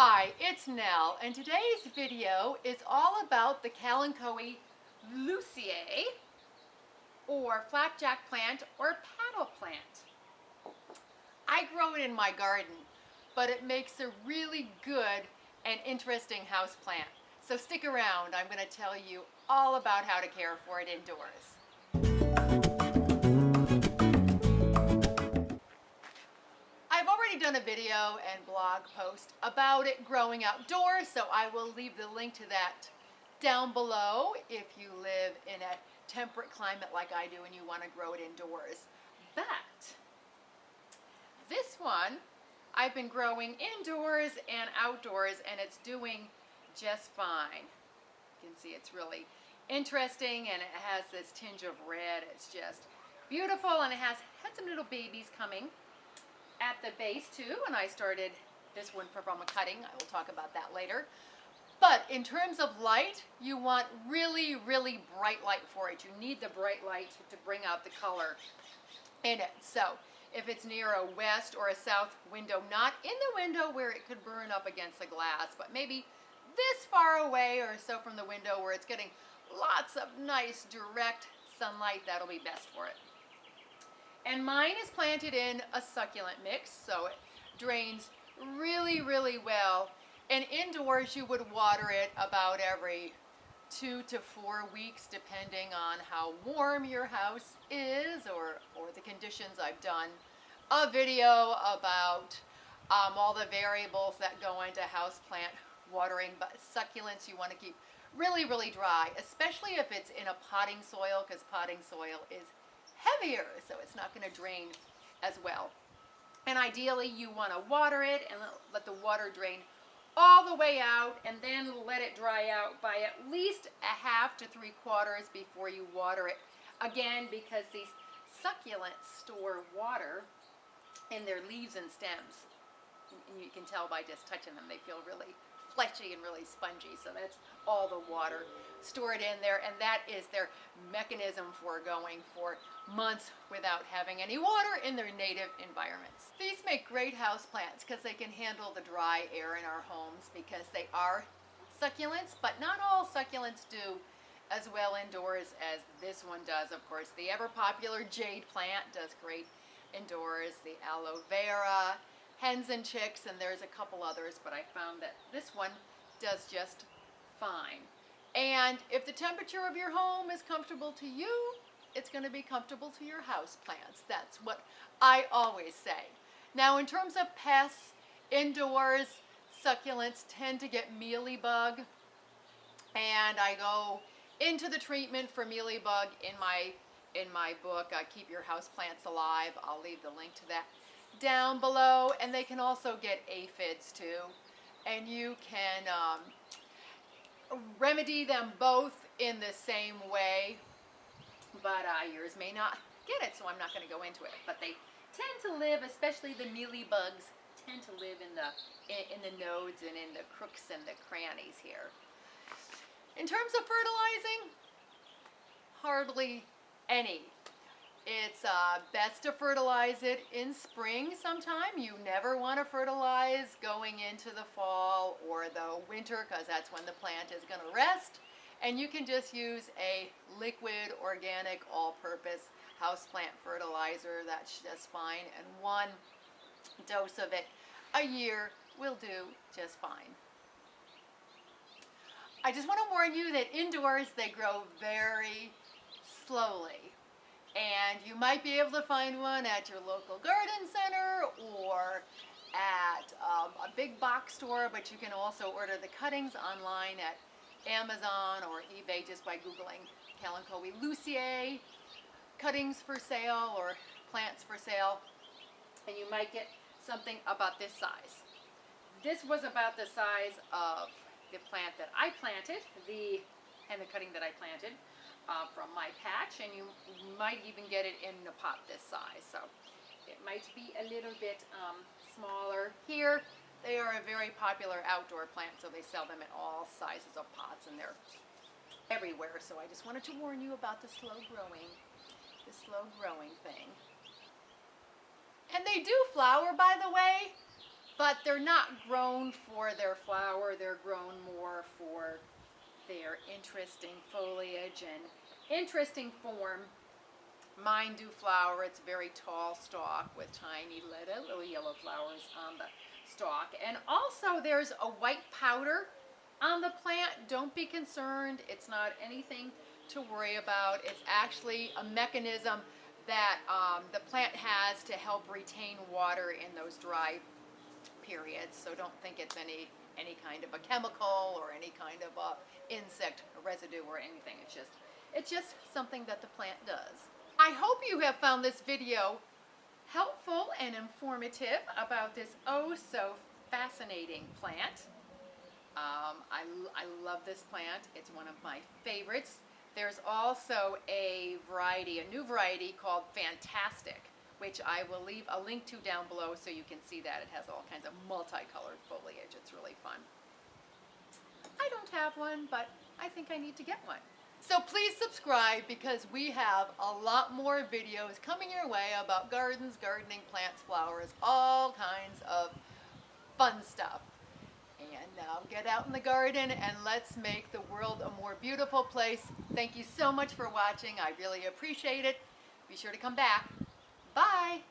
Hi, it's Nell, and today's video is all about the Kalanchoe luciae, or flapjack plant, or paddle plant. I grow it in my garden, but it makes a really good and interesting house plant. So stick around, I'm going to tell you all about how to care for it indoors. I've already done a video and blog post about it growing outdoors, so I will leave the link to that down below if you live in a temperate climate like I do and you want to grow it indoors. But this one I've been growing indoors and outdoors, and it's doing just fine. You can see it's really interesting, and it has this tinge of red. It's just beautiful, and it had some little babies coming at the base too, and I started this one from a cutting. I will talk about that later. But in terms of light, you want really, really bright light for it. You need the bright light to bring out the color in it. So if it's near a west or a south window, not in the window where it could burn up against the glass, but maybe this far away or so from the window where it's getting lots of nice direct sunlight, that'll be best for it. And mine is planted in a succulent mix, so it drains really, really well. And indoors, you would water it about every 2 to 4 weeks, depending on how warm your house is or the conditions. I've done a video about all the variables that go into houseplant watering, but succulents you want to keep really, really dry, especially if it's in a potting soil, because potting soil is heavier, so it's not going to drain as well. And ideally you want to water it and let the water drain all the way out, and then let it dry out by at least a half to 3/4 before you water it again, because these succulents store water in their leaves and stems, and you can tell by just touching them, they feel really fleshy and really spongy. So that's all the water stored in there, and that is their mechanism for going for months without having any water in their native environments. These make great house plants because they can handle the dry air in our homes, because they are succulents, but not all succulents do as well indoors as this one does. Of course, the ever popular jade plant does great indoors, the aloe vera, hens and chicks, and there's a couple others, but I found that this one does just fine. And if the temperature of your home is comfortable to you, it's going to be comfortable to your house plants. That's what I always say. Now, in terms of pests indoors, succulents tend to get mealybug, and I go into the treatment for mealybug in my book, Keep Your House Plants Alive. I'll leave the link to that down below. And they can also get aphids too, and you can remedy them both in the same way, but yours may not get it, so I'm not going to go into it. But they tend to live, especially the mealybugs, tend to live in the nodes and in the crooks and the crannies here. In terms of fertilizing, hardly any. It's best to fertilize it in spring sometime. You never want to fertilize going into the fall or the winter, because that's when the plant is going to rest. And you can just use a liquid, organic, all-purpose houseplant fertilizer. That's just fine. And 1 dose of it a year will do just fine. I just want to warn you that indoors they grow very slowly. And you might be able to find one at your local garden center or at a big box store, but you can also order the cuttings online at Amazon or eBay just by Googling Kalanchoe luciae cuttings for sale or plants for sale, and you might get something about this size. This was about the size of the plant that I planted, and the cutting that I planted from my patch, and you might even get it in a pot this size. So it might be a little bit smaller. Here, they are a very popular outdoor plant, so they sell them in all sizes of pots, and they're everywhere. So I just wanted to warn you about the slow growing thing. And they do flower, by the way, but they're not grown for their flower. They're grown more for their interesting foliage and interesting form. Mine do flower. It's a very tall stalk with tiny little yellow flowers on the stalk. And also there's a white powder on the plant. Don't be concerned. It's not anything to worry about. It's actually a mechanism that the plant has to help retain water in those dry periods. So don't think it's any kind of a chemical or any kind of a insect residue or anything. It's just something that the plant does. I hope you have found this video helpful and informative about this oh so fascinating plant. I love this plant. It's one of my favorites. There's also a new variety called Fantastic, which I will leave a link to down below so you can see that. It has all kinds of multicolored foliage. It's really fun. I don't have one, but I think I need to get one. So please subscribe because we have a lot more videos coming your way about gardens, gardening, plants, flowers, all kinds of fun stuff. And now get out in the garden and let's make the world a more beautiful place. Thank you so much for watching. I really appreciate it. Be sure to come back. Bye.